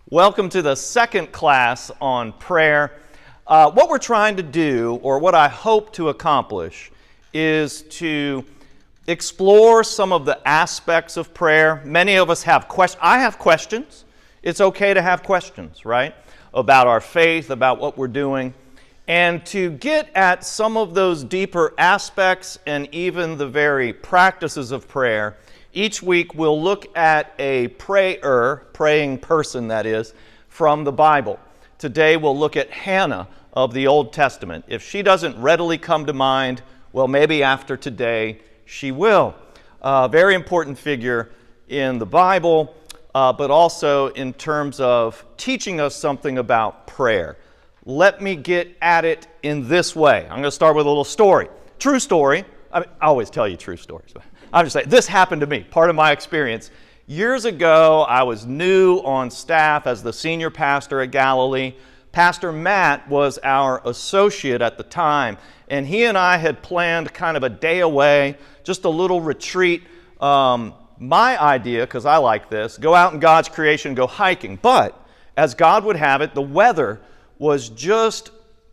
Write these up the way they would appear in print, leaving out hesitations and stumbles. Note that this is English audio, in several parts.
Welcome to the second class on prayer. What we're trying to do, or what I hope to accomplish, is to explore some of the aspects of prayer. Many of us have questions. I have questions. It's okay to have questions, right? About our faith, about what we're doing. And to get at some of those deeper aspects and even the very practices of prayer, each week we'll look at a praying person that is, from the Bible. Today we'll look at Hannah of the Old Testament. If she doesn't readily come to mind, well, maybe after today she will. Very important figure in the Bible, but also in terms of teaching us something about prayer. Let me get at it in this way. I'm going to start with a little story. True story. I always tell you true stories, but I'm just saying, this happened to me, part of my experience. Years ago, I was new on staff as the senior pastor at Galilee. Pastor Matt was our associate at the time, and he and I had planned kind of a day away, just a little retreat. My idea, because I like this, go out in God's creation, go hiking. But as God would have it, the weather was just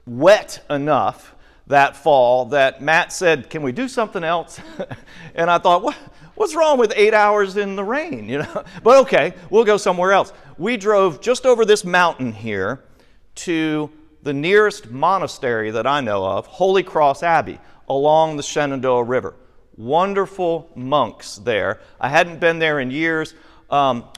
wet enough that fall that Matt said, "Can we do something else?" And I thought, what's wrong with 8 hours in the rain, But okay, we'll go somewhere else. We drove just over this mountain here to the nearest monastery that I know of, Holy Cross Abbey, along the Shenandoah River. Wonderful monks there. I hadn't been there in years.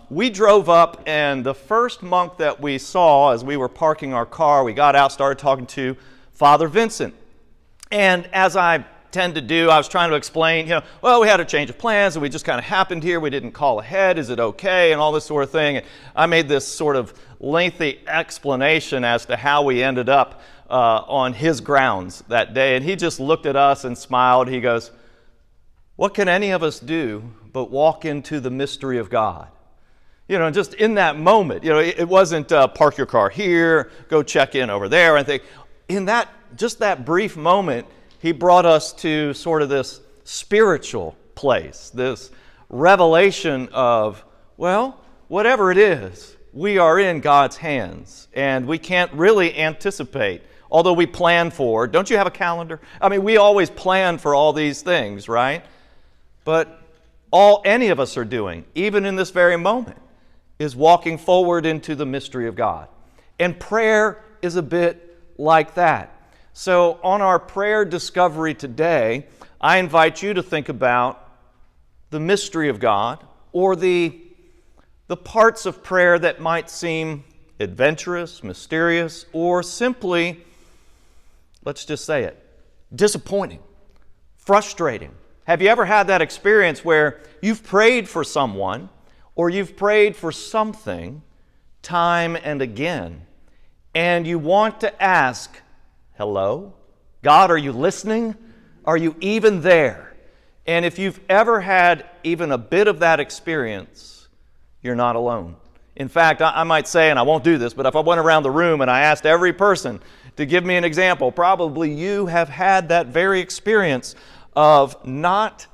We drove up, and the first monk that we saw as we were parking our car, we got out, started talking to Father Vincent. And as I tend to do, I was trying to explain, we had a change of plans and we just kind of happened here. We didn't call ahead. Is it okay? And all this sort of thing. And I made this sort of lengthy explanation as to how we ended up on his grounds that day. And he just looked at us and smiled. He goes, "What can any of us do but walk into the mystery of God?" Just in that moment, it wasn't park your car here, go check in over there, and think. In that brief moment, he brought us to sort of this spiritual place, this revelation of, whatever it is, we are in God's hands, and we can't really anticipate, although we plan for. Don't you have a calendar? We always plan for all these things, right? But all any of us are doing, even in this very moment, is walking forward into the mystery of God. And prayer is a bit like that. So on our prayer discovery today, I invite you to think about the mystery of God, or the parts of prayer that might seem adventurous, mysterious, or simply, let's just say it, disappointing, frustrating. Have you ever had that experience where you've prayed for someone or you've prayed for something time and again, and you want to ask, "Hello? God, are you listening? Are you even there?" And if you've ever had even a bit of that experience, you're not alone. In fact, I might say, and I won't do this, but if I went around the room and I asked every person to give me an example, probably you have had that very experience of not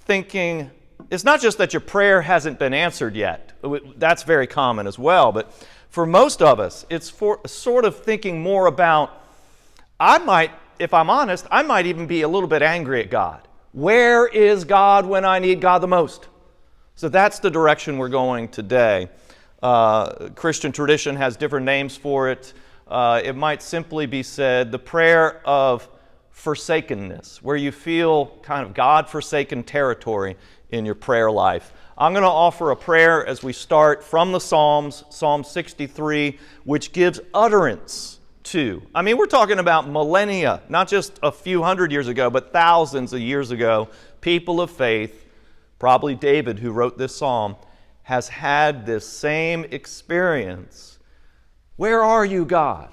thinking. It's not just that your prayer hasn't been answered yet. That's very common as well, but for most of us, it's sort of thinking more about, if I'm honest, I might even be a little bit angry at God. Where is God when I need God the most? So that's the direction we're going today. Christian tradition has different names for it. It might simply be said the prayer of forsakenness, where you feel kind of God-forsaken territory in your prayer life. I'm going to offer a prayer as we start from the Psalms, Psalm 63, which gives utterance to. We're talking about millennia, not just a few hundred years ago, but thousands of years ago. People of faith, probably David, who wrote this psalm, has had this same experience. Where are you, God?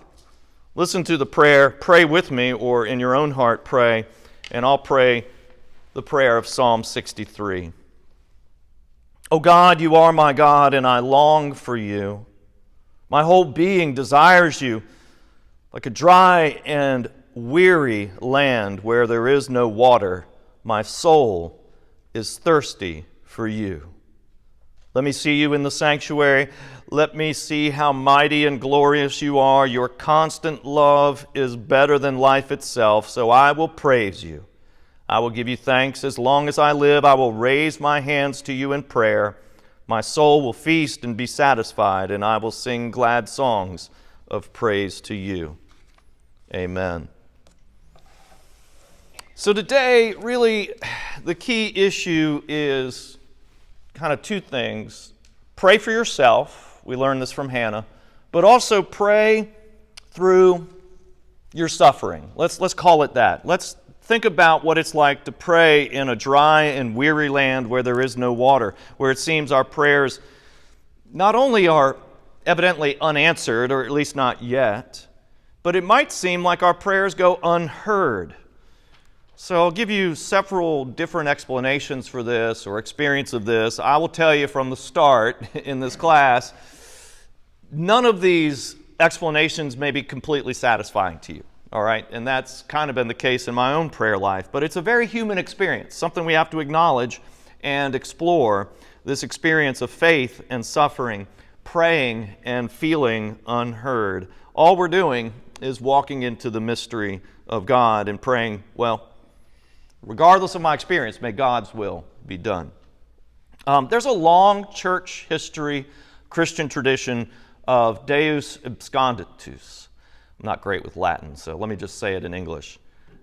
Listen to the prayer. Pray with me, or in your own heart pray, and I'll pray the prayer of Psalm 63. "O God, you are my God, and I long for you. My whole being desires you, like a dry and weary land where there is no water. My soul is thirsty for you." Let me see you in the sanctuary. Let me see how mighty and glorious you are. Your constant love is better than life itself, so I will praise you. I will give you thanks as long as I live. I will raise my hands to you in prayer. My soul will feast and be satisfied, and I will sing glad songs of praise to you. Amen. So today, really, the key issue is kind of two things. Pray for yourself. We learned this from Hannah. But also pray through your suffering. Let's call it that. Let's think about what it's like to pray in a dry and weary land where there is no water, where it seems our prayers not only are evidently unanswered, or at least not yet, but it might seem like our prayers go unheard. So I'll give you several different explanations for this or experience of this. I will tell you from the start in this class, none of these explanations may be completely satisfying to you. All right, and that's kind of been the case in my own prayer life, but it's a very human experience, something we have to acknowledge and explore, this experience of faith and suffering, praying and feeling unheard. All we're doing is walking into the mystery of God and praying, well, regardless of my experience, may God's will be done. There's a long church history, Christian tradition of Deus absconditus. I'm not great with Latin, so let me just say it in English.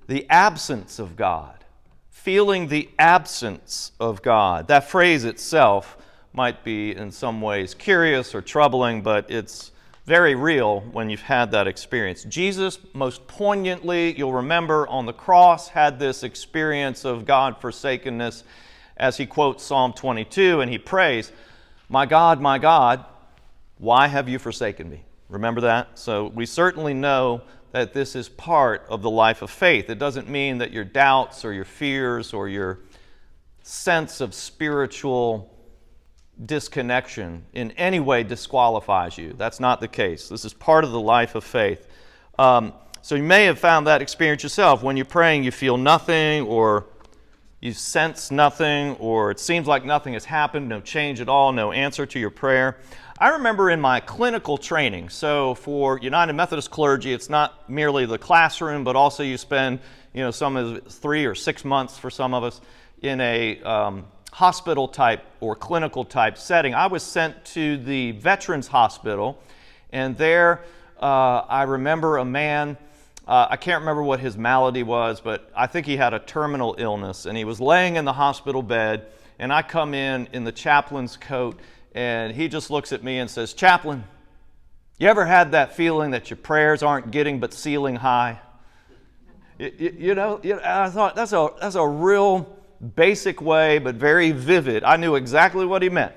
The absence of God, feeling the absence of God. That phrase itself might be in some ways curious or troubling, but it's very real when you've had that experience. Jesus, most poignantly, you'll remember, on the cross had this experience of God-forsakenness as he quotes Psalm 22, and he prays, my God, why have you forsaken me?" Remember that? So we certainly know that this is part of the life of faith. It doesn't mean that your doubts or your fears or your sense of spiritual disconnection in any way disqualifies you. That's not the case. This is part of the life of faith. So you may have found that experience yourself. When you're praying, you feel nothing, or you sense nothing, or it seems like nothing has happened, no change at all, no answer to your prayer. I remember in my clinical training, so for United Methodist clergy, it's not merely the classroom, but also you spend, some of it 3 or 6 months for some of us in a hospital type or clinical type setting. I was sent to the Veterans Hospital, and there I remember a man, I can't remember what his malady was, but I think he had a terminal illness, and he was laying in the hospital bed, and I come in the chaplain's coat, and he just looks at me and says, "Chaplain, you ever had that feeling that your prayers aren't getting but ceiling high?" I thought that's a real basic way, but very vivid. I knew exactly what he meant.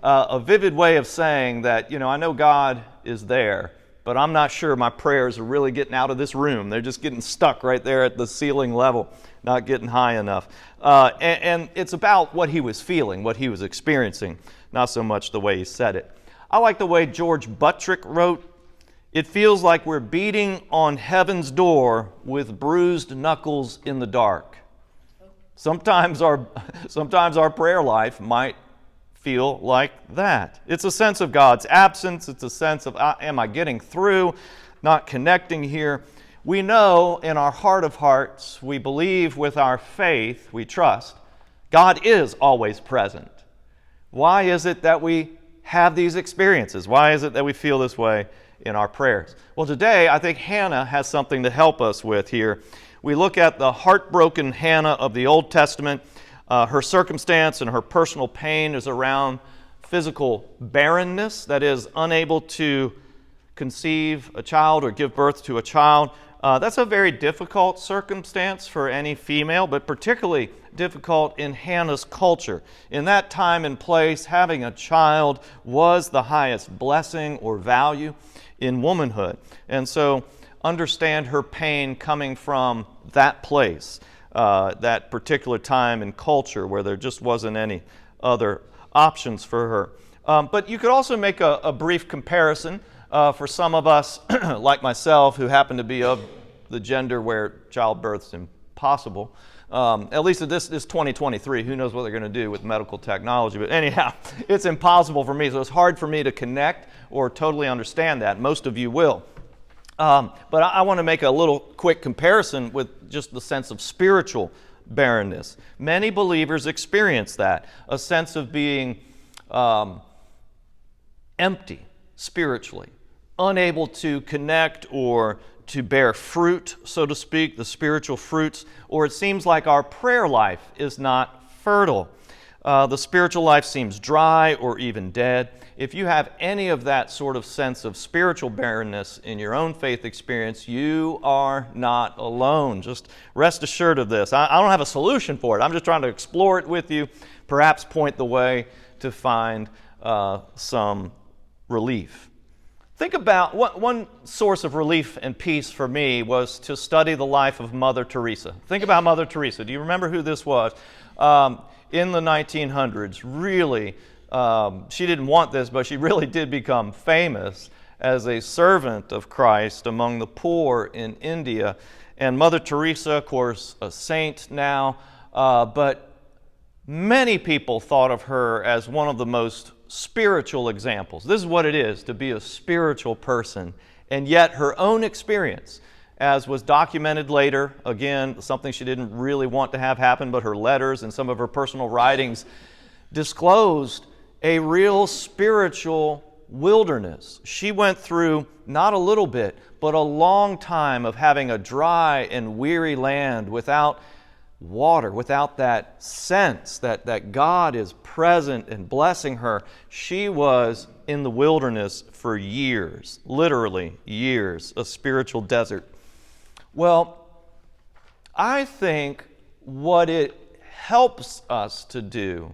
A vivid way of saying that, I know God is there, but I'm not sure my prayers are really getting out of this room. They're just getting stuck right there at the ceiling level, not getting high enough. And it's about what he was feeling, what he was experiencing, not so much the way he said it. I like the way George Buttrick wrote, "It feels like we're beating on heaven's door with bruised knuckles in the dark." Sometimes our prayer life might feel like that. It's a sense of God's absence. It's a sense of, am I getting through, not connecting here? We know in our heart of hearts, we believe with our faith, we trust, God is always present. Why is it that we have these experiences? Why is it that we feel this way in our prayers? Well, today I think Hannah has something to help us with here. We look at the heartbroken Hannah of the Old Testament. Her circumstance and her personal pain is around physical barrenness, that is, unable to conceive a child or give birth to a child. That's a very difficult circumstance for any female, but particularly difficult in Hannah's culture. In that time and place, having a child was the highest blessing or value in womanhood. And so understand her pain coming from that place, that particular time and culture where there just wasn't any other options for her. But you could also make a brief comparison for some of us, like myself, who happen to be of the gender where childbirth's impossible. At least this 2023, who knows what they're going to do with medical technology. But anyhow, it's impossible for me. So it's hard for me to connect or totally understand that. Most of you will. But I want to make a little quick comparison with just the sense of spiritual barrenness. Many believers experience that, a sense of being empty spiritually, unable to connect or to bear fruit, so to speak, the spiritual fruits, or it seems like our prayer life is not fertile. The spiritual life seems dry or even dead. If you have any of that sort of sense of spiritual barrenness in your own faith experience, you are not alone. Just rest assured of this. I don't have a solution for it. I'm just trying to explore it with you, perhaps point the way to find some relief. Think about one source of relief and peace for me was to study the life of Mother Teresa. Think about Mother Teresa. Do you remember who this was? In the 1900s, really, she didn't want this, but she really did become famous as a servant of Christ among the poor in India. And Mother Teresa, of course, a saint now, but many people thought of her as one of the most spiritual examples. This is what it is to be a spiritual person. And yet her own experience, as was documented later, again, something she didn't really want to have happen, but her letters and some of her personal writings disclosed a real spiritual wilderness. She went through not a little bit, but a long time of having a dry and weary land without water, without that sense that God is present and blessing her. She was in the wilderness for years, literally years, a spiritual desert. Well, I think what it helps us to do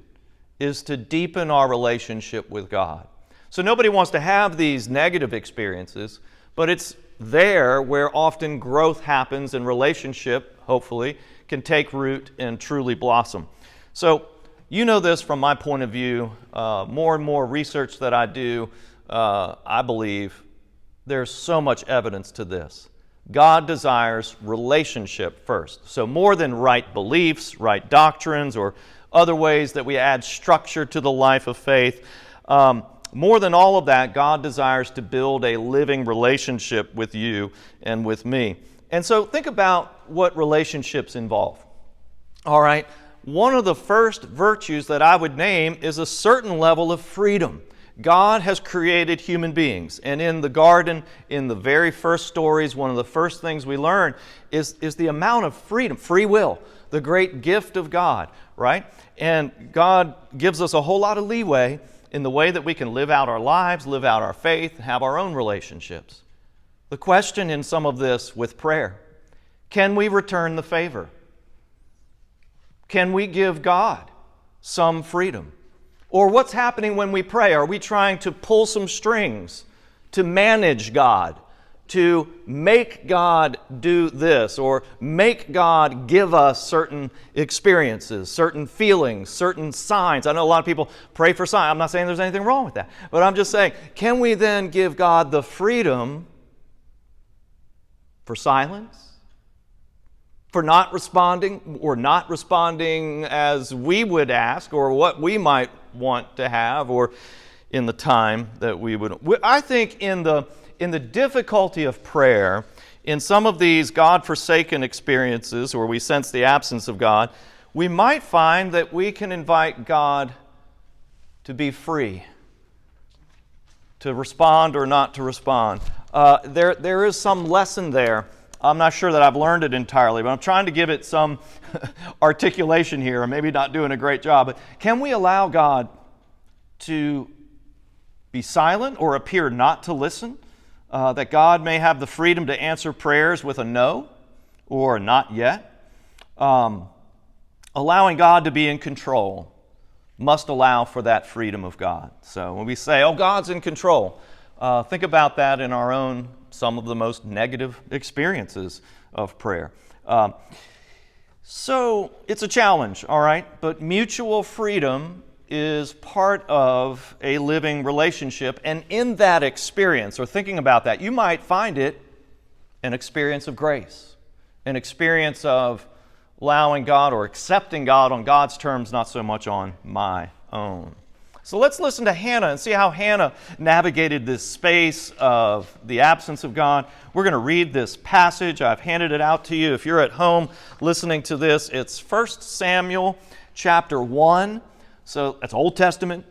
is to deepen our relationship with God. So nobody wants to have these negative experiences, but it's there where often growth happens and relationship, hopefully, can take root and truly blossom. So you know this from my point of view. More and more research that I do, I believe there's so much evidence to this. God desires relationship first. So more than right beliefs, right doctrines, or other ways that we add structure to the life of faith, more than all of that, God desires to build a living relationship with you and with me. And so think about what relationships involve. All right, one of the first virtues that I would name is a certain level of freedom. God has created human beings, and in the garden, in the very first stories, one of the first things we learn is the amount of freedom, free will, the great gift of God, right? And God gives us a whole lot of leeway in the way that we can live out our lives, live out our faith, have our own relationships. The question in some of this with prayer, can we return the favor? Can we give God some freedom? Or what's happening when we pray? Are we trying to pull some strings to manage God, to make God do this, or make God give us certain experiences, certain feelings, certain signs? I know a lot of people pray for signs. I'm not saying there's anything wrong with that, but I'm just saying, can we then give God the freedom for silence? For not responding or not responding as we would ask or what we might want to have or in the time that we would. I think in the difficulty of prayer, in some of these God-forsaken experiences where we sense the absence of God, we might find that we can invite God to be free, to respond or not to respond. There is some lesson there. I'm not sure that I've learned it entirely, but I'm trying to give it some articulation here. I'm maybe not doing a great job. But can we allow God to be silent or appear not to listen? That God may have the freedom to answer prayers with a no or not yet. Allowing God to be in control must allow for that freedom of God. So when we say, oh, God's in control, think about that in our own, some of the most negative experiences of prayer. So it's a challenge, all right? But mutual freedom is part of a living relationship. And in that experience, or thinking about that, you might find it an experience of grace, an experience of allowing God or accepting God on God's terms, not so much on my own. So let's listen to Hannah and see how Hannah navigated this space of the absence of God. We're going to read this passage. I've handed it out to you. If you're at home listening to this, it's 1 Samuel chapter 1. So that's Old Testament,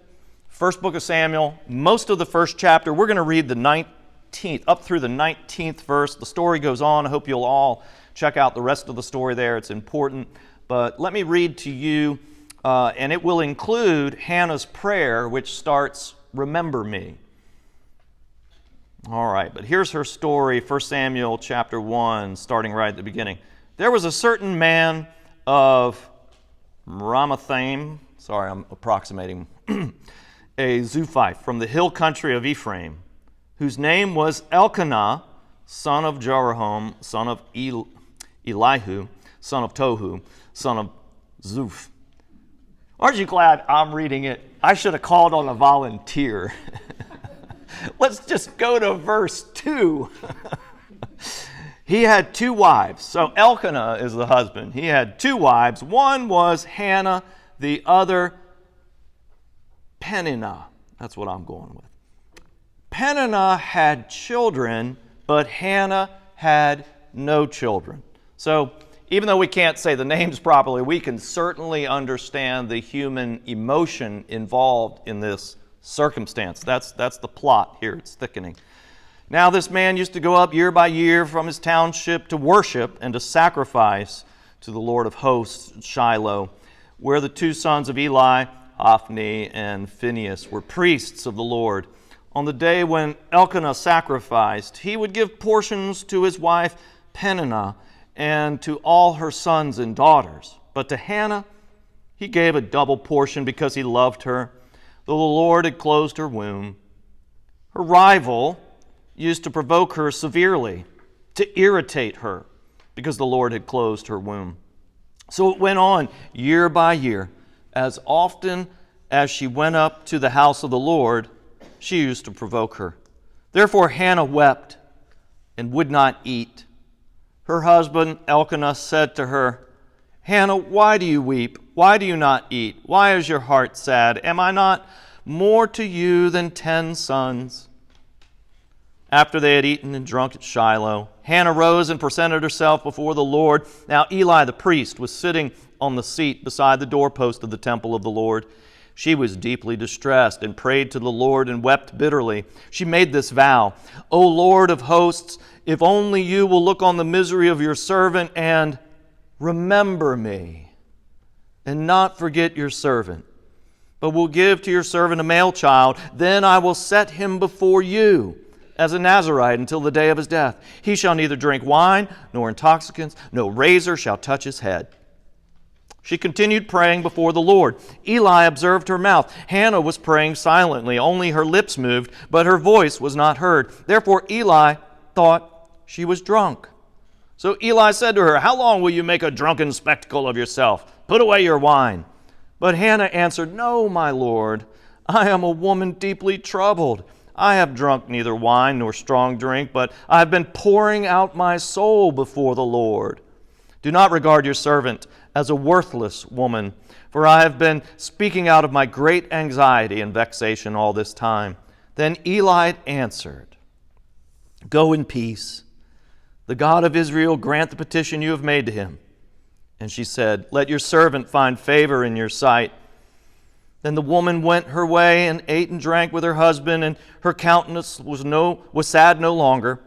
first book of Samuel, most of the first chapter. We're going to read the 19th, up through the 19th verse. The story goes on. I hope you'll all check out the rest of the story there. It's important. But let me read to you, and it will include Hannah's prayer, which starts, "Remember me." All right, but here's her story, 1 Samuel chapter 1, starting right at the beginning. "There was a certain man of Ramathaim," sorry, I'm approximating, "a Zuphite from the hill country of Ephraim, whose name was Elkanah, son of Jeroham, son of Elihu, son of Tohu, son of Zuph." Aren't you glad I'm reading it? I should have called on a volunteer. Let's just go to verse 2. He had 2 wives. So Elkanah is the husband. He had 2 wives. One was Hannah, the other Peninnah. That's what I'm going with. Peninnah had children, but Hannah had no children. So even though we can't say the names properly, we can certainly understand the human emotion involved in this circumstance. That's the plot here. It's thickening. "Now this man used to go up year by year from his township to worship and to sacrifice to the Lord of hosts at Shiloh, where the 2 sons of Eli, Hophni and Phinehas, were priests of the Lord. On the day when Elkanah sacrificed, he would give portions to his wife Peninnah and to all her sons and daughters. But to Hannah he gave a double portion because he loved her, though the Lord had closed her womb. Her rival used to provoke her severely, to irritate her, because the Lord had closed her womb. So it went on year by year. As often as she went up to the house of the Lord, she used to provoke her. Therefore Hannah wept and would not eat. Her husband Elkanah said to her, 'Hannah, why do you weep? Why do you not eat? Why is your heart sad? Am I not more to you than 10 sons?' After they had eaten and drunk at Shiloh, Hannah rose and presented herself before the Lord. Now Eli the priest was sitting on the seat beside the doorpost of the temple of the Lord. She was deeply distressed and prayed to the Lord and wept bitterly. She made this vow, 'O Lord of hosts, if only you will look on the misery of your servant and remember me, and not forget your servant, but will give to your servant a male child, then I will set him before you as a Nazirite until the day of his death. He shall neither drink wine nor intoxicants, no razor shall touch his head.' She continued praying before the Lord. Eli observed her mouth. Hannah was praying silently. Only her lips moved, but her voice was not heard. Therefore Eli thought she was drunk. So Eli said to her, 'How long will you make a drunken spectacle of yourself? Put away your wine.' But Hannah answered, 'No, my Lord, I am a woman deeply troubled. I have drunk neither wine nor strong drink, but I have been pouring out my soul before the Lord. Do not regard your servant as a worthless woman, for I have been speaking out of my great anxiety and vexation all this time.' Then Eli answered, 'Go in peace. The God of Israel grant the petition you have made to him.' And she said, 'Let your servant find favor in your sight.' Then the woman went her way and ate and drank with her husband, and her countenance was sad no longer.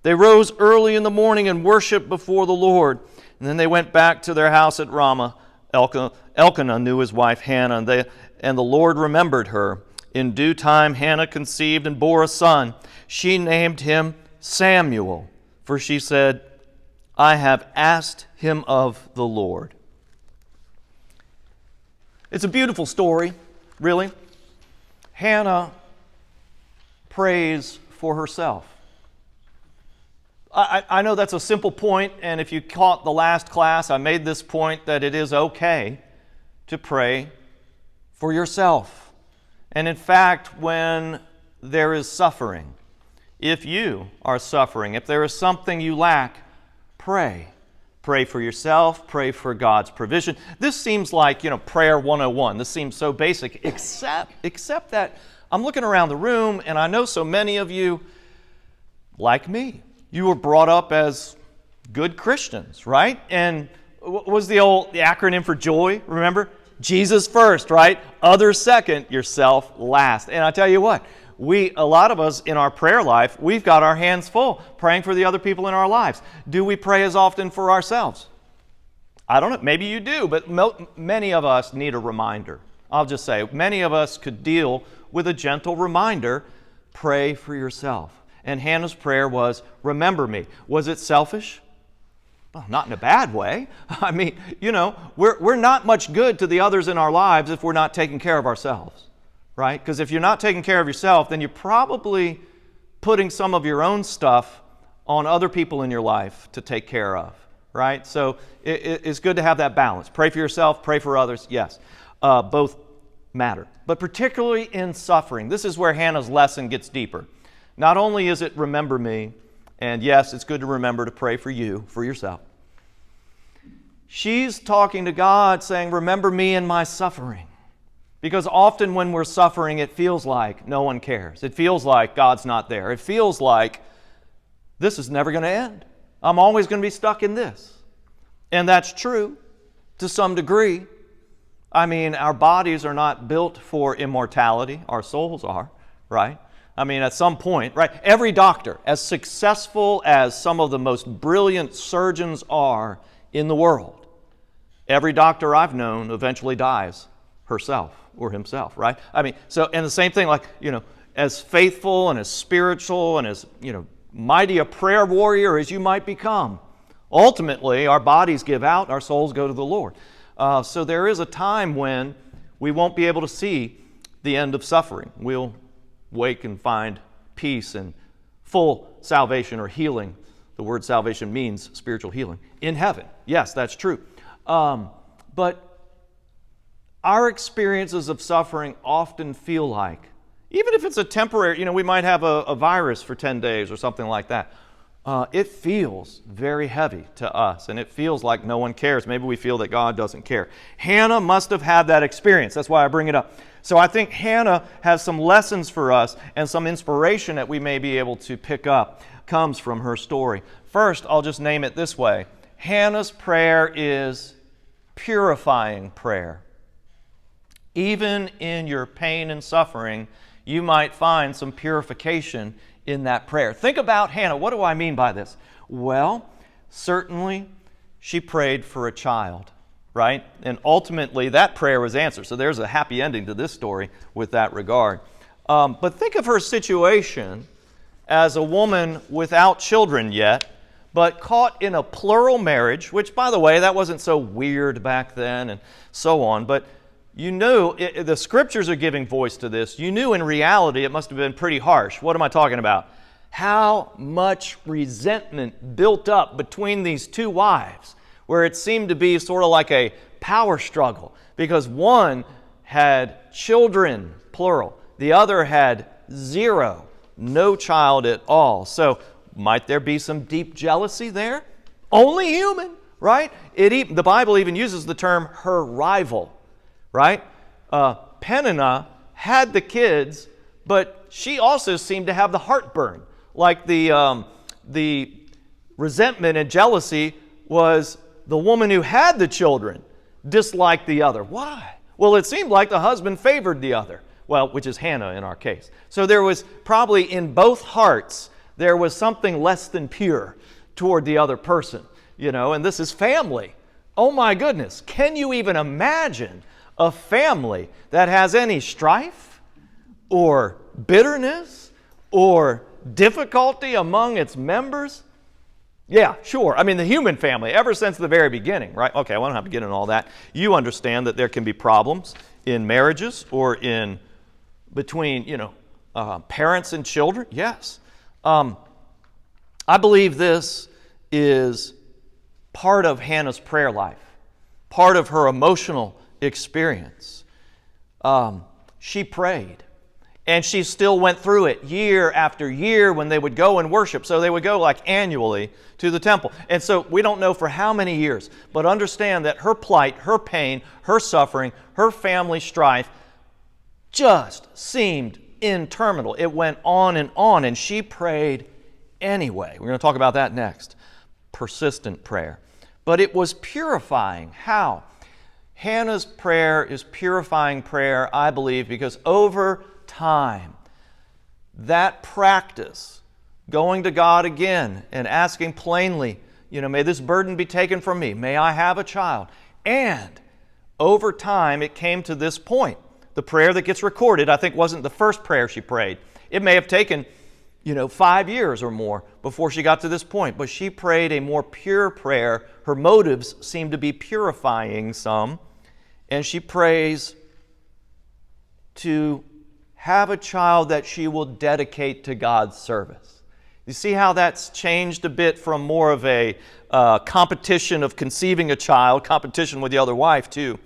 They rose early in the morning and worshipped before the Lord. And then they went back to their house at Ramah. Elkanah knew his wife Hannah, and the Lord remembered her. In due time Hannah conceived and bore a son. She named him Samuel, for she said, 'I have asked him of the Lord.'" It's a beautiful story, really. Hannah prays for herself. I know that's a simple point, and if you caught the last class, I made this point that it is okay to pray for yourself. And in fact, when there is suffering, if you are suffering, if there is something you lack, pray. Pray for yourself, pray for God's provision. This seems like, prayer 101. This seems so basic, except that I'm looking around the room and I know so many of you, like me, you were brought up as good Christians, right? And what was the acronym for joy? Remember? Jesus first, right? Others second, yourself last. And I tell you what, a lot of us in our prayer life, we've got our hands full praying for the other people in our lives. Do we pray as often for ourselves? I don't know. Maybe you do, but many of us need a reminder. I'll just say, many of us could deal with a gentle reminder, pray for yourself. And Hannah's prayer was, remember me. Was it selfish? Well, not in a bad way. I mean, we're not much good to the others in our lives if we're not taking care of ourselves. Right? Because if you're not taking care of yourself, then you're probably putting some of your own stuff on other people in your life to take care of. Right? So it's good to have that balance. Pray for yourself, pray for others. Yes, both matter. But particularly in suffering, this is where Hannah's lesson gets deeper. Not only is it remember me, and yes, it's good to remember to pray for you, for yourself. She's talking to God saying, remember me in my suffering. Because often when we're suffering, it feels like no one cares. It feels like God's not there. It feels like this is never going to end. I'm always going to be stuck in this. And that's true to some degree. I mean, our bodies are not built for immortality. Our souls are, right? I mean, at some point, right? Every doctor, as successful as some of the most brilliant surgeons are in the world, every doctor I've known eventually dies herself or himself, right? I mean, and the same thing, as faithful and as spiritual and as, mighty a prayer warrior as you might become, ultimately our bodies give out, our souls go to the Lord. So there is a time when we won't be able to see the end of suffering. We'll wake and find peace and full salvation or healing. The word salvation means spiritual healing in heaven. Yes, that's true. But our experiences of suffering often feel like, even if it's a temporary, we might have a virus for 10 days or something like that. It feels very heavy to us, and it feels like no one cares. Maybe we feel that God doesn't care. Hannah must have had that experience. That's why I bring it up. So I think Hannah has some lessons for us, and some inspiration that we may be able to pick up comes from her story. First, I'll just name it this way. Hannah's prayer is purifying prayer. Even in your pain and suffering, you might find some purification in that prayer. Think about Hannah. What do I mean by this? Well, certainly she prayed for a child, right? And ultimately that prayer was answered. So there's a happy ending to this story with that regard. But think of her situation as a woman without children yet, but caught in a plural marriage, which, by the way, that wasn't so weird back then and so on. But the Scriptures are giving voice to this. You knew in reality it must have been pretty harsh. What am I talking about? How much resentment built up between these two wives, where it seemed to be sort of like a power struggle, because one had children, plural. The other had zero, no child at all. So might there be some deep jealousy there? Only human, right? The Bible even uses the term her rival. Right? Peninnah had the kids, but she also seemed to have the heartburn. Like the resentment and jealousy was the woman who had the children disliked the other. Why? Well, it seemed like the husband favored the other. Well, which is Hannah in our case. So there was probably in both hearts, there was something less than pure toward the other person. And this is family. Oh my goodness. Can you even imagine a family that has any strife or bitterness or difficulty among its members? Yeah, sure. I mean, the human family, ever since the very beginning, right? Okay, I don't have to get into all that. You understand that there can be problems in marriages or in between, parents and children. Yes. I believe this is part of Hannah's prayer life, part of her emotional experience. She prayed, And she still went through it year after year when they would go and worship. So they would go like annually to the temple. And so we don't know for how many years, but understand that her plight, her pain, her suffering, her family strife just seemed interminable. It went on, and she prayed anyway. We're going to talk about that next. Persistent prayer. But it was purifying. How? Hannah's prayer is purifying prayer, I believe, because over time, that practice, going to God again and asking plainly, may this burden be taken from me. May I have a child. And over time, it came to this point. The prayer that gets recorded, I think, wasn't the first prayer she prayed. It may have taken, 5 years or more before she got to this point. But she prayed a more pure prayer. Her motives seem to be purifying some. And she prays to have a child that she will dedicate to God's service. You see how that's changed a bit from more of a competition of conceiving a child, competition with the other wife too.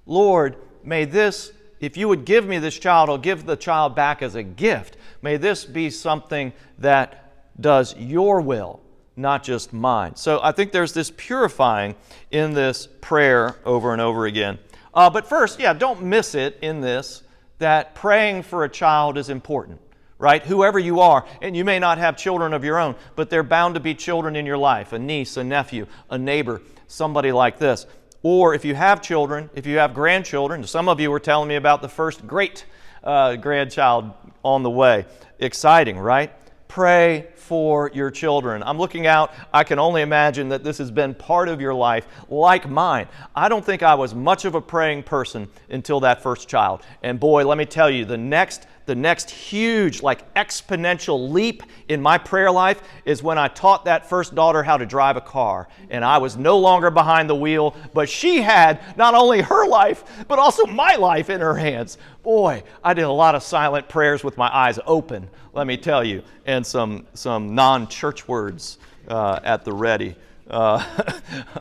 Lord, may this, if you would give me this child, I'll give the child back as a gift. May this be something that does your will, not just mine. So I think there's this purifying in this prayer over and over again. But first, don't miss it in this, that praying for a child is important, right? Whoever you are, and you may not have children of your own, but they're bound to be children in your life, a niece, a nephew, a neighbor, somebody like this. Or if you have children, if you have grandchildren, some of you were telling me about the first great grandchild on the way. Exciting, right? Pray for your children. I'm looking out. I can only imagine that this has been part of your life like mine. I don't think I was much of a praying person until that first child. And boy, let me tell you, the next huge, exponential leap in my prayer life is when I taught that first daughter how to drive a car. And I was no longer behind the wheel, but she had not only her life, but also my life in her hands. Boy, I did a lot of silent prayers with my eyes open, let me tell you, and some non-church words at the ready.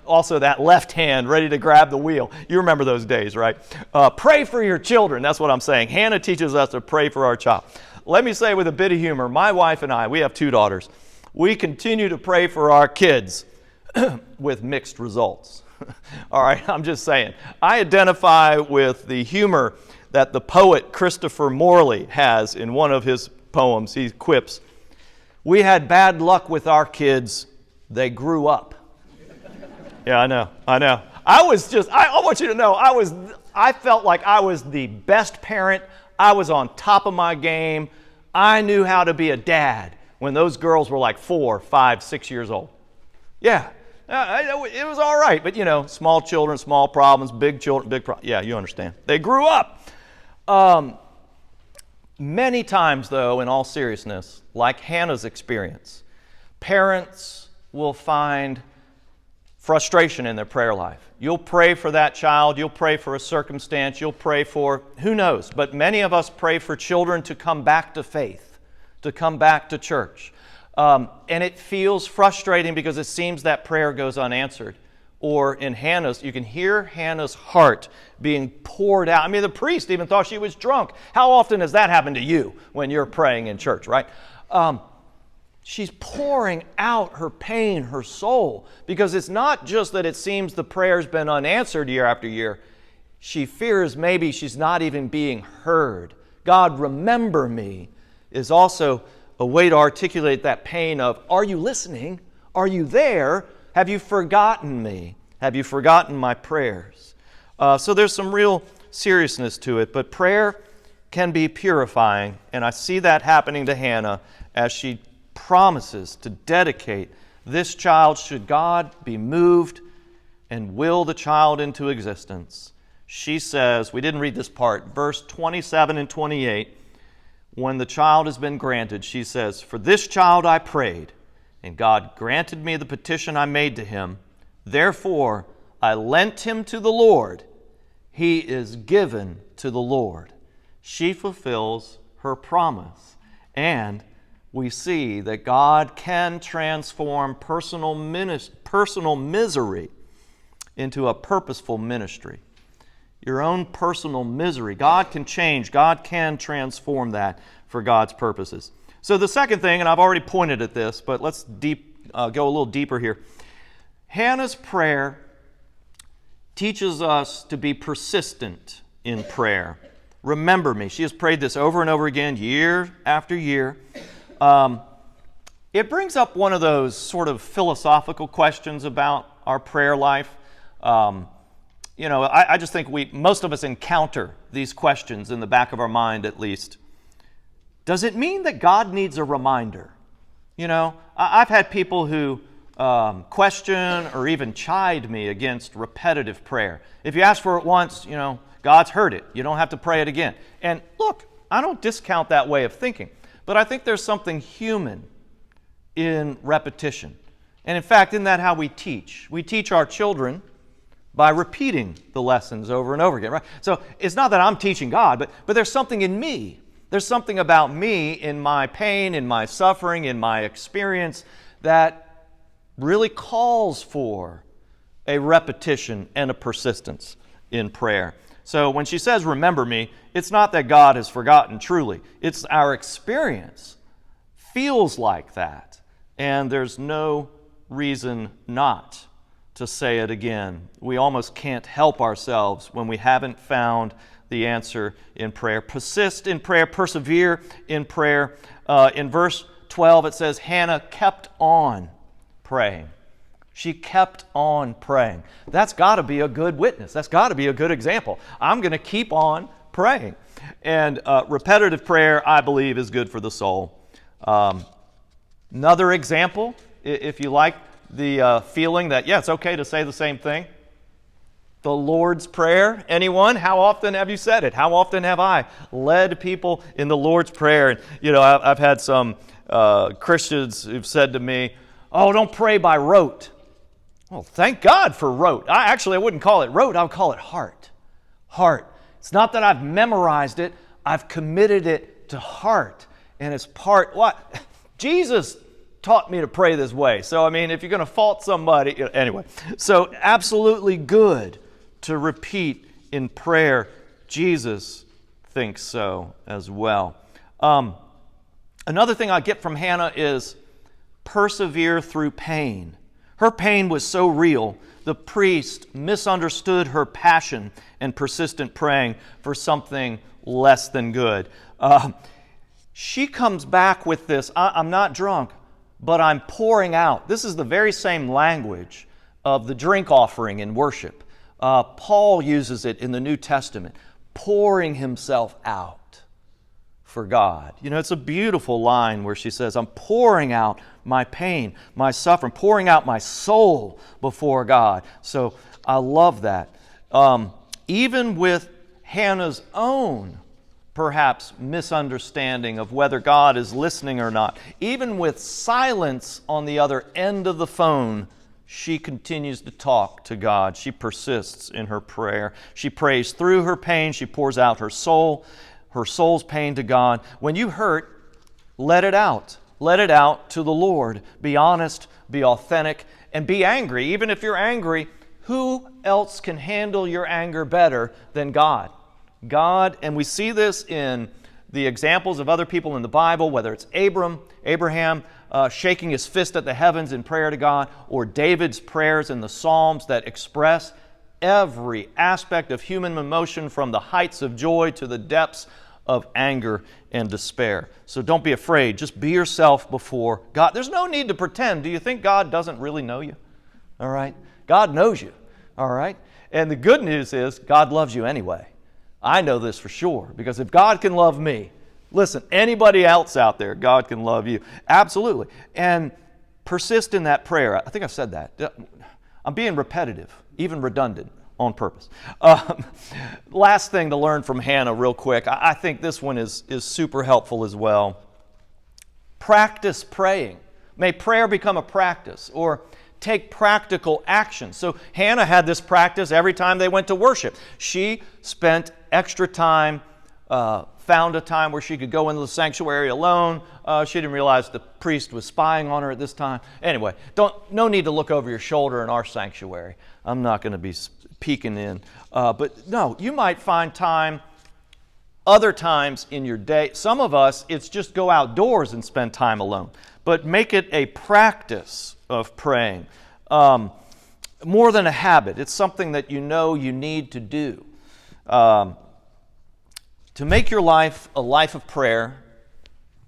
Also that left hand ready to grab the wheel. You remember those days, right? Pray for your children. That's what I'm saying. Hannah teaches us to pray for our child. Let me say with a bit of humor, my wife and I, we have 2 daughters. We continue to pray for our kids with mixed results. All right, I'm just saying. I identify with the humor that the poet Christopher Morley has in one of his poems. He quips, "We had bad luck with our kids. They grew up." Yeah, I know. I want you to know, I felt like I was the best parent. I was on top of my game. I knew how to be a dad when those girls were like 4, 5, 6 years old. Yeah, it was all right. But, small children, small problems, big children, big problems. Yeah, you understand. They grew up. Many times, though, in all seriousness, like Hannah's experience, parents will find frustration in their prayer life. You'll pray for that child, you'll pray for a circumstance, you'll pray for, who knows, but many of us pray for children to come back to faith, to come back to church. And it feels frustrating because it seems that prayer goes unanswered. Or in Hannah's, you can hear Hannah's heart being poured out. I mean, the priest even thought she was drunk. How often has that happened to you when you're praying in church, right? She's pouring out her pain, her soul, because it's not just that it seems the prayer's been unanswered year after year. She fears maybe she's not even being heard. God, remember me, is also a way to articulate that pain of, are you listening? Are you there? Have you forgotten me? Have you forgotten my prayers? So there's some real seriousness to it, but prayer can be purifying, and I see that happening to Hannah as she promises to dedicate this child should God be moved and will the child into existence. She says, we didn't read this part, verse 27 and 28, when the child has been granted, she says, "For this child I prayed, and God granted me the petition I made to him. Therefore I lent him to the Lord. He is given to the Lord." She fulfills her promise, and we see that God can transform personal misery into a purposeful ministry. your own personal misery. God can change. God can transform that for God's purposes. So the second thing, and I've already pointed at this, but let's go a little deeper here. Hannah's prayer teaches us to be persistent in prayer. Remember me. She has prayed this over and over again, year after year. It brings up one of those sort of philosophical questions about our prayer life. I just think most of us encounter these questions in the back of our mind at least. Does it mean that God needs a reminder? I've had people who question or even chide me against repetitive prayer. If you ask for it once, God's heard it. You don't have to pray it again. And look, I don't discount that way of thinking, but I think there's something human in repetition. And in fact, isn't that how we teach? We teach our children by repeating the lessons over and over again, right? So it's not that I'm teaching God, but there's something in me. There's something about me in my pain, in my suffering, in my experience that really calls for a repetition and a persistence in prayer. So when she says, remember me, it's not that God has forgotten truly. It's our experience feels like that. And there's no reason not to say it again. We almost can't help ourselves when we haven't found the answer in prayer. Persist in prayer, persevere in prayer. In verse 12 it says, Hannah kept on praying. She kept on praying. That's got to be a good witness. That's got to be a good example. I'm going to keep on praying. And repetitive prayer, I believe, is good for the soul. Another example, if you like the feeling that, it's okay to say the same thing. The Lord's Prayer. Anyone? How often have you said it? How often have I led people in the Lord's Prayer? And, I've had some Christians who've said to me, oh, don't pray by rote. Well, thank God for rote. I wouldn't call it rote. I would call it heart. Heart. It's not that I've memorized it. I've committed it to heart. And it's part, what? Jesus taught me to pray this way. So, if you're going to fault somebody, anyway. So, absolutely good to repeat in prayer. Jesus thinks so as well. Another thing I get from Hannah is persevere through pain. Her pain was so real, the priest misunderstood her passion and persistent praying for something less than good. She comes back with this, I'm not drunk, but I'm pouring out. This is the very same language of the drink offering in worship. Paul uses it in the New Testament, pouring himself out for God. It's a beautiful line where she says, I'm pouring out my pain, my suffering, pouring out my soul before God. So I love that. Even with Hannah's own perhaps misunderstanding of whether God is listening or not, even with silence on the other end of the phone, she continues to talk to God. She persists in her prayer. She prays through her pain. She pours out her soul's pain to God. When you hurt, let it out. Let it out to the Lord. Be honest, be authentic, and be angry. Even if you're angry, who else can handle your anger better than God? God, and we see this in the examples of other people in the Bible, whether it's Abraham shaking his fist at the heavens in prayer to God, or David's prayers in the Psalms that express every aspect of human emotion from the heights of joy to the depths of anger and despair. So don't be afraid. Just be yourself before God. There's no need to pretend. Do you think God doesn't really know you? All right? God knows you. All right? And the good news is God loves you anyway. I know this for sure, because if God can love me, listen, anybody else out there, God can love you. Absolutely. And persist in that prayer. I think I've said that. I'm being repetitive, even redundant on purpose. Last thing to learn from Hannah real quick. I think this one is super helpful as well. Practice praying. May prayer become a practice, or take practical action. So Hannah had this practice every time they went to worship. She spent extra time, found a time where she could go into the sanctuary alone. She didn't realize the priest was spying on her at this time. Anyway, no need to look over your shoulder in our sanctuary. I'm not going to be peeking in. But no, you might find time other times in your day. Some of us, it's just go outdoors and spend time alone. But make it a practice of praying. More than a habit. It's something that you know you need to do. To make your life a life of prayer,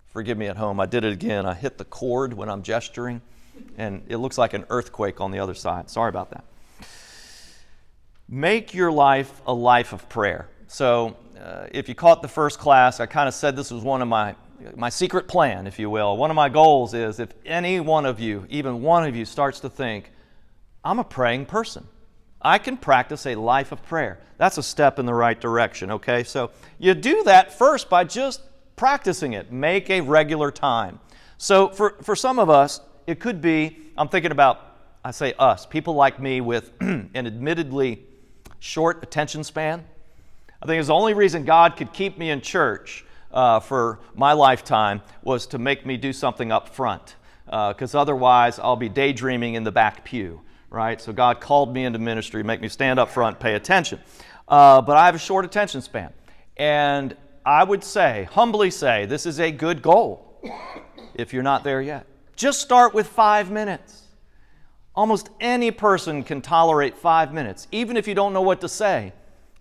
forgive me at home, I did it again. I hit the cord when I'm gesturing, and it looks like an earthquake on the other side. Sorry about that. Make your life a life of prayer. So if you caught the first class, I kind of said this was one of my secret plan, if you will. One of my goals is if any one of you, even one of you, starts to think, I'm a praying person, I can practice a life of prayer. That's a step in the right direction, okay? So you do that first by just practicing it. Make a regular time. So for some of us, it could be, I'm thinking about, I say us, people like me with an admittedly short attention span. I think it's the only reason God could keep me in church for my lifetime was to make me do something up front, because otherwise I'll be daydreaming in the back pew, right? So God called me into ministry, make me stand up front, pay attention. But I have a short attention span. And I would say, humbly say, this is a good goal if you're not there yet. Just start with 5 minutes. Almost any person can tolerate 5 minutes, even if you don't know what to say.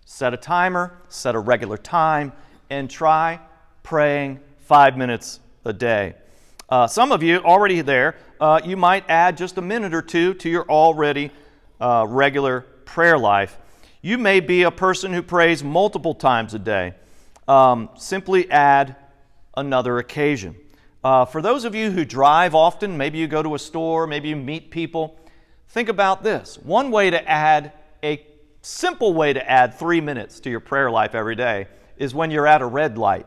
Set a timer, set a regular time, and try praying 5 minutes a day. Some of you already there, you might add just a minute or two to your already regular prayer life. You may be a person who prays multiple times a day. Simply add another occasion. For those of you who drive often, maybe you go to a store, maybe you meet people, think about this. One way to add, a simple way to add 3 minutes to your prayer life every day is when you're at a red light.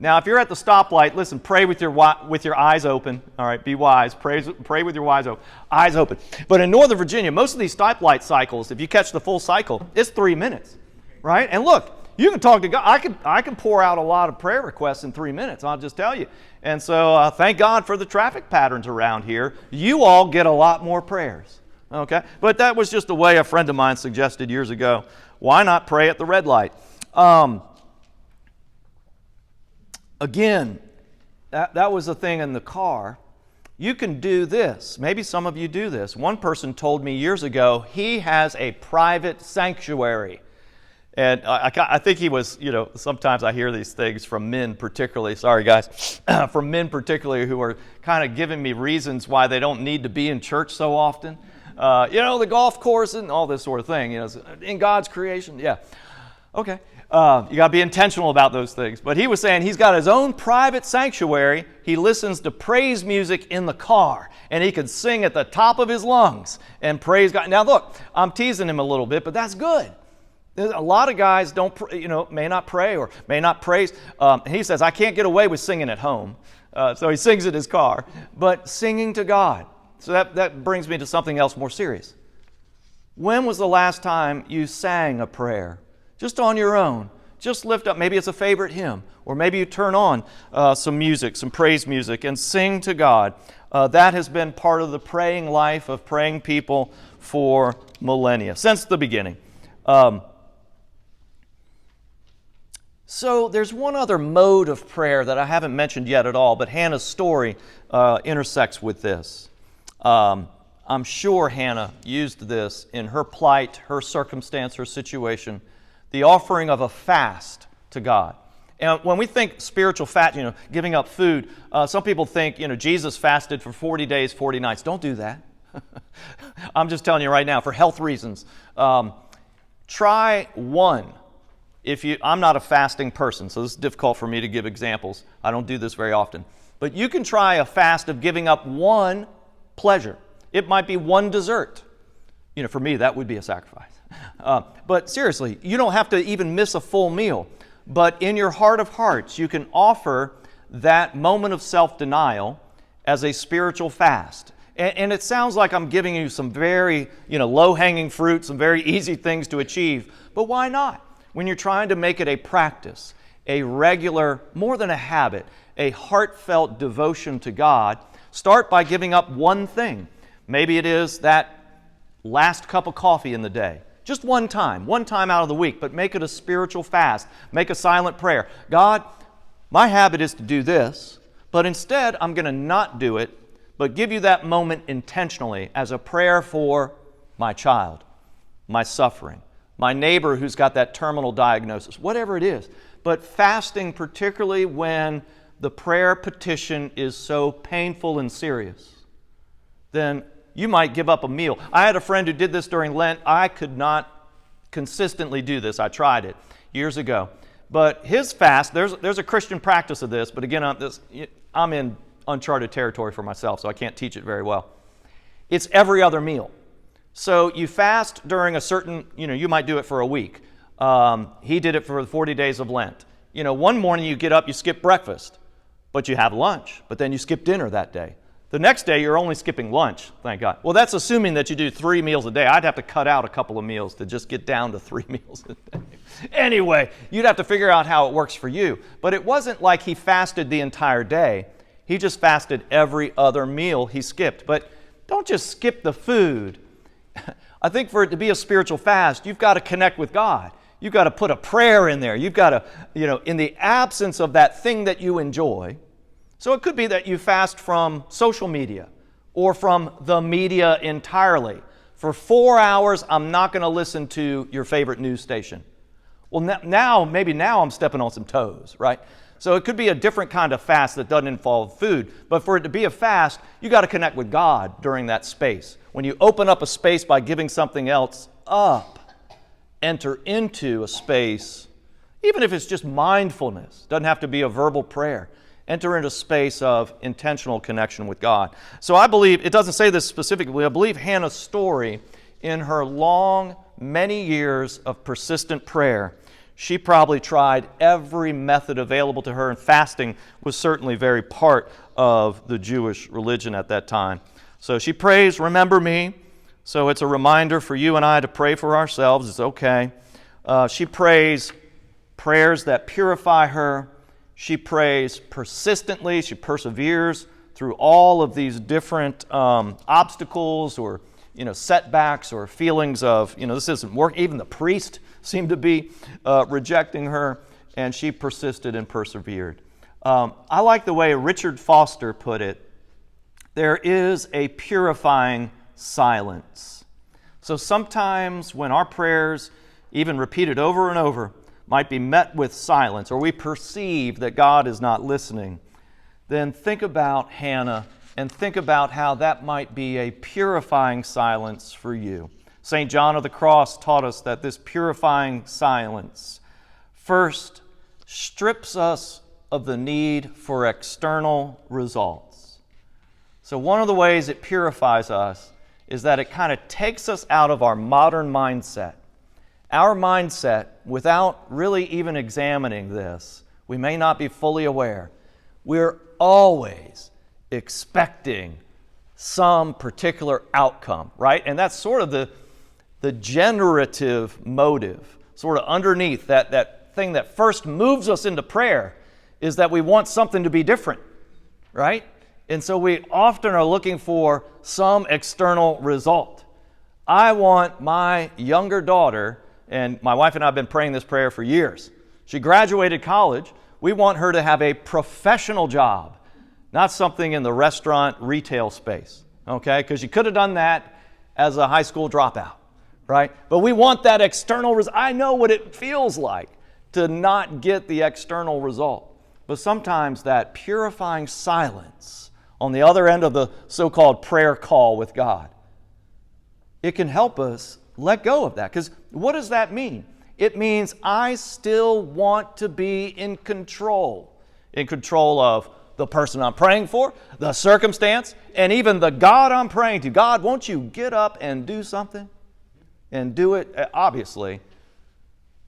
Now, if you're at the stoplight, listen, pray with your eyes open. All right, be wise. Pray with your eyes open. But in Northern Virginia, most of these stoplight cycles, if you catch the full cycle, it's 3 minutes, right? And look, you can talk to God. I can pour out a lot of prayer requests in 3 minutes, I'll just tell you. And so thank God for the traffic patterns around here. You all get a lot more prayers, okay? But that was just a way a friend of mine suggested years ago. Why not pray at the red light? Again, that was a thing in the car. You can do this. Maybe some of you do this. One person told me years ago he has a private sanctuary. And I think he was, sometimes I hear these things from men particularly, sorry guys, from men particularly who are kind of giving me reasons why they don't need to be in church so often. The golf course and all this sort of thing, in God's creation, yeah. Okay. You got to be intentional about those things. But he was saying he's got his own private sanctuary. He listens to praise music in the car, and he can sing at the top of his lungs and praise God. Now look, I'm teasing him a little bit, but that's good. A lot of guys may not pray or may not praise. He says, I can't get away with singing at home. So he sings in his car. But singing to God. So that brings me to something else more serious. When was the last time you sang a prayer? Just on your own. Just lift up. Maybe it's a favorite hymn. Or maybe you turn on some music, some praise music, and sing to God. That has been part of the praying life of praying people for millennia, since the beginning. So there's one other mode of prayer that I haven't mentioned yet at all, but Hannah's story intersects with this. I'm sure Hannah used this in her plight, her circumstance, her situation, the offering of a fast to God. And when we think spiritual fast, giving up food, some people think, Jesus fasted for 40 days, 40 nights. Don't do that. I'm just telling you right now, for health reasons. Try one. I'm not a fasting person, so this is difficult for me to give examples. I don't do this very often. But you can try a fast of giving up one pleasure. It might be one dessert. For me, that would be a sacrifice. But seriously, you don't have to even miss a full meal. But in your heart of hearts, you can offer that moment of self-denial as a spiritual fast. And it sounds like I'm giving you some very, low-hanging fruit, some very easy things to achieve. But why not? When you're trying to make it a practice, a regular, more than a habit, a heartfelt devotion to God, start by giving up one thing. Maybe it is that last cup of coffee in the day. Just one time out of the week, but make it a spiritual fast. Make a silent prayer. God, my habit is to do this, but instead I'm going to not do it, but give you that moment intentionally as a prayer for my child, my suffering, my neighbor who's got that terminal diagnosis, whatever it is. But fasting, particularly when the prayer petition is so painful and serious, then you might give up a meal. I had a friend who did this during Lent. I could not consistently do this. I tried it years ago. But his fast, there's a Christian practice of this, but again, I'm in uncharted territory for myself, so I can't teach it very well. It's every other meal. So you fast during a certain, you might do it for a week. He did it for the 40 days of Lent. One morning you get up, you skip breakfast, but you have lunch, but then you skip dinner that day. The next day, you're only skipping lunch, thank God. Well, that's assuming that you do 3 meals a day. I'd have to cut out a couple of meals to just get down to 3 meals a day. Anyway, you'd have to figure out how it works for you. But it wasn't like he fasted the entire day. He just fasted every other meal he skipped. But don't just skip the food. I think for it to be a spiritual fast, you've got to connect with God. You've got to put a prayer in there. You've got to, in the absence of that thing that you enjoy. So it could be that you fast from social media or from the media entirely. For 4 hours, I'm not going to listen to your favorite news station. Well, maybe now I'm stepping on some toes, right? So it could be a different kind of fast that doesn't involve food. But for it to be a fast, you got to connect with God during that space. When you open up a space by giving something else up, enter into a space, even if it's just mindfulness, doesn't have to be a verbal prayer. Enter into a space of intentional connection with God. So I believe, it doesn't say this specifically, I believe Hannah's story, in her long, many years of persistent prayer, she probably tried every method available to her, and fasting was certainly very part of the Jewish religion at that time. So she prays, remember me. So it's a reminder for you and I to pray for ourselves. It's okay. She prays prayers that purify her. She prays persistently. She perseveres through all of these different obstacles or setbacks or feelings of, this isn't working. Even the priest seemed to be rejecting her, and she persisted and persevered. I like the way Richard Foster put it. There is a purifying silence. So sometimes when our prayers, even repeated over and over, might be met with silence, or we perceive that God is not listening, then think about Hannah and think about how that might be a purifying silence for you. St. John of the Cross taught us that this purifying silence first strips us of the need for external results. So one of the ways it purifies us is that it kind of takes us out of our modern mindset. Our mindset, without really even examining this, we may not be fully aware. We're always expecting some particular outcome, right? And that's sort of the generative motive, sort of underneath that thing that first moves us into prayer is that we want something to be different, right? And so we often are looking for some external result. I want my younger daughter, and my wife and I have been praying this prayer for years. She graduated college. We want her to have a professional job, not something in the restaurant retail space, okay? Because she could have done that as a high school dropout, right? But we want that external result. I know what it feels like to not get the external result. But sometimes that purifying silence on the other end of the so-called prayer call with God, it can help us let go of that. Because what does that mean? It means I still want to be in control of the person I'm praying for, the circumstance, and even the God I'm praying to. God, won't you get up and do something? And do it, obviously.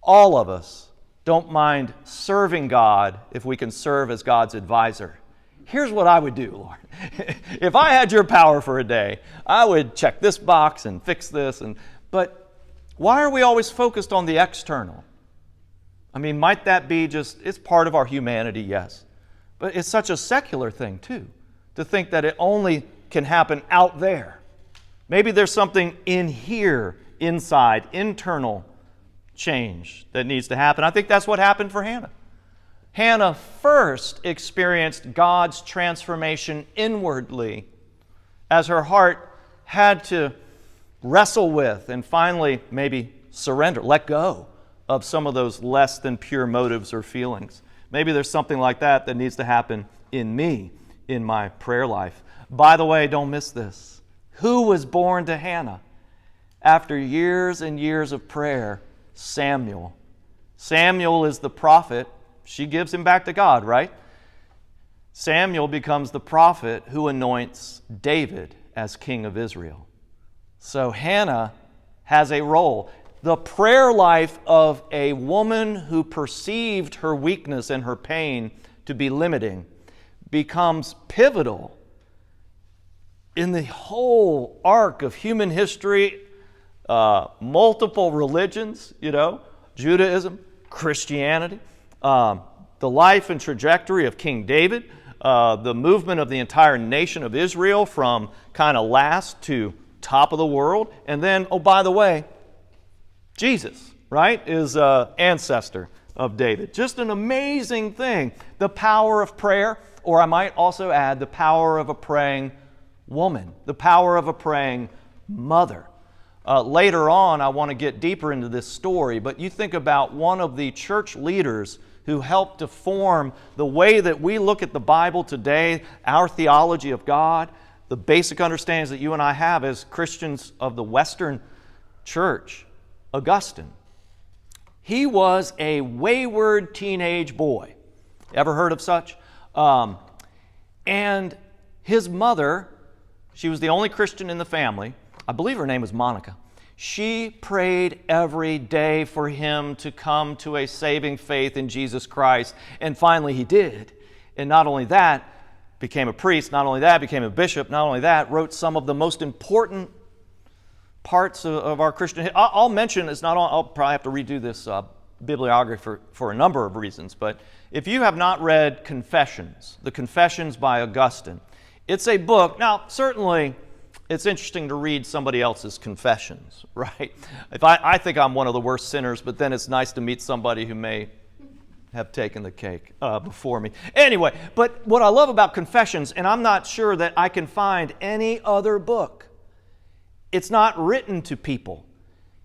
All of us don't mind serving God if we can serve as God's advisor. Here's what I would do, Lord. If I had your power for a day, I would check this box and fix this. But why are we always focused on the external? I mean, might that be just, it's part of our humanity, yes. But it's such a secular thing, too, to think that it only can happen out there. Maybe there's something in here inside, internal change that needs to happen. I think that's what happened for Hannah. Hannah first experienced God's transformation inwardly as her heart had to wrestle with and finally maybe surrender, let go of some of those less than pure motives or feelings. Maybe there's something like that needs to happen in me, in my prayer life. By the way, don't miss this. Who was born to Hannah after years and years of prayer? Samuel. Samuel is the prophet. She gives him back to God, right? Samuel becomes the prophet who anoints David as king of Israel. So Hannah has a role. The prayer life of a woman who perceived her weakness and her pain to be limiting becomes pivotal in the whole arc of human history, multiple religions, Judaism, Christianity, the life and trajectory of King David, the movement of the entire nation of Israel from kind of last to top of the world. And then, oh, by the way, Jesus, right, is an ancestor of David. Just an amazing thing. The power of prayer, or I might also add the power of a praying woman, the power of a praying mother. Later on, I want to get deeper into this story, but you think about one of the church leaders who helped to form the way that we look at the Bible today, our theology of God, the basic understandings that you and I have as Christians of the Western Church, Augustine. He was a wayward teenage boy. Ever heard of such? And his mother, she was the only Christian in the family. I believe her name was Monica. She prayed every day for him to come to a saving faith in Jesus Christ. And finally he did. And not only that, became a priest. Not only that, became a bishop. Not only that, wrote some of the most important parts of our Christian. I'll mention, it's not all, I'll probably have to redo this bibliography for a number of reasons. But if you have not read Confessions, the Confessions by Augustine, it's a book. Now, certainly, it's interesting to read somebody else's confessions, right? If I think I'm one of the worst sinners, but then it's nice to meet somebody who may have taken the cake before me. Anyway, but what I love about Confessions, and I'm not sure that I can find any other book, it's not written to people.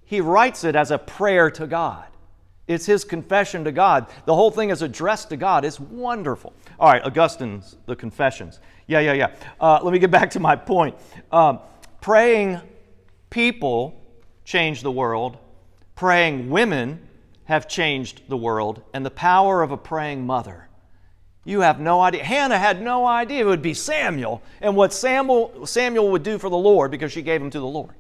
He writes it as a prayer to God. It's his confession to God. The whole thing is addressed to God. It's wonderful. All right, Augustine's The Confessions. Yeah. Let me get back to my point. Praying people change the world. Praying women have changed the world. And the power of a praying mother. You have no idea. Hannah had no idea it would be Samuel and what Samuel would do for the Lord because she gave him to the Lord.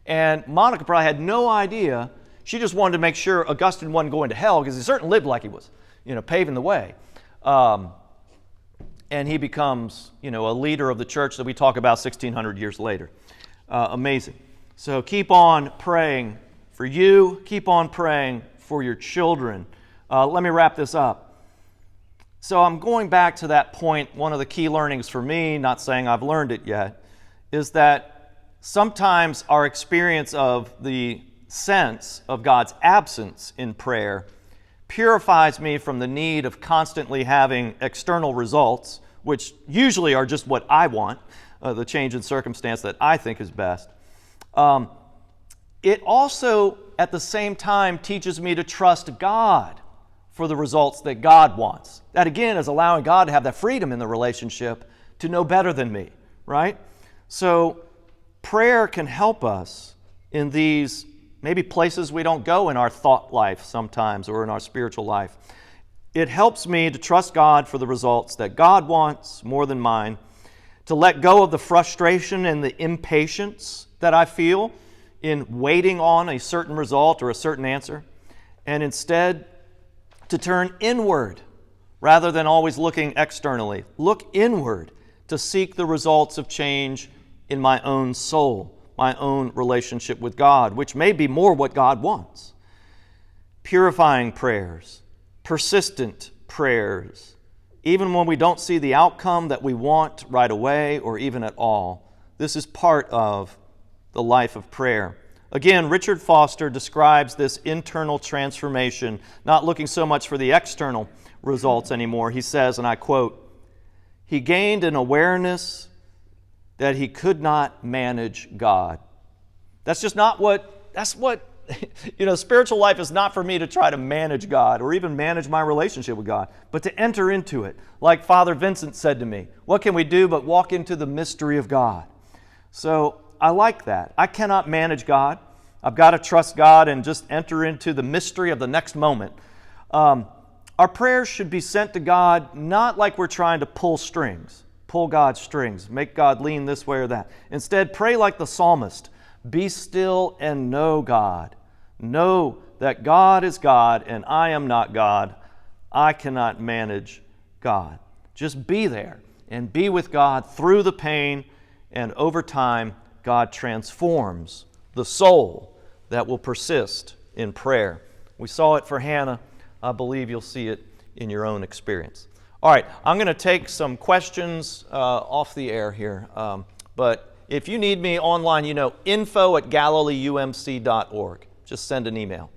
And Monica probably had no idea. She just wanted to make sure Augustine wasn't going to hell because he certainly lived like he was, paving the way. And he becomes, a leader of the church that we talk about 1,600 years later. Amazing. So keep on praying for you. Keep on praying for your children. Let me wrap this up. So I'm going back to that point. One of the key learnings for me, not saying I've learned it yet, is that sometimes our experience of the sense of God's absence in prayer purifies me from the need of constantly having external results, which usually are just what I want, the change in circumstance that I think is best. It also, at the same time, teaches me to trust God for the results that God wants. That, again, is allowing God to have that freedom in the relationship to know better than me, right? So prayer can help us in these maybe places we don't go in our thought life sometimes or in our spiritual life. It helps me to trust God for the results that God wants more than mine, to let go of the frustration and the impatience that I feel in waiting on a certain result or a certain answer, and instead to turn inward rather than always looking externally. Look inward to seek the results of change in my own soul, my own relationship with God, which may be more what God wants. Purifying prayers, persistent prayers, even when we don't see the outcome that we want right away or even at all. This is part of the life of prayer. Again, Richard Foster describes this internal transformation, not looking so much for the external results anymore. He says, and I quote, "He gained an awareness that he could not manage God." That's what, spiritual life is not for me to try to manage God or even manage my relationship with God, but to enter into it. Like Father Vincent said to me, what can we do but walk into the mystery of God? So I like that. I cannot manage God. I've got to trust God and just enter into the mystery of the next moment. Our prayers should be sent to God not like we're trying to pull God's strings, make God lean this way or that. Instead, pray like the psalmist. Be still and know God. Know that God is God and I am not God. I cannot manage God. Just be there and be with God through the pain, and over time, God transforms the soul that will persist in prayer. We saw it for Hannah. I believe you'll see it in your own experience. All right, I'm going to take some questions off the air here, but if you need me online, info@galileeumc.org. Just send an email.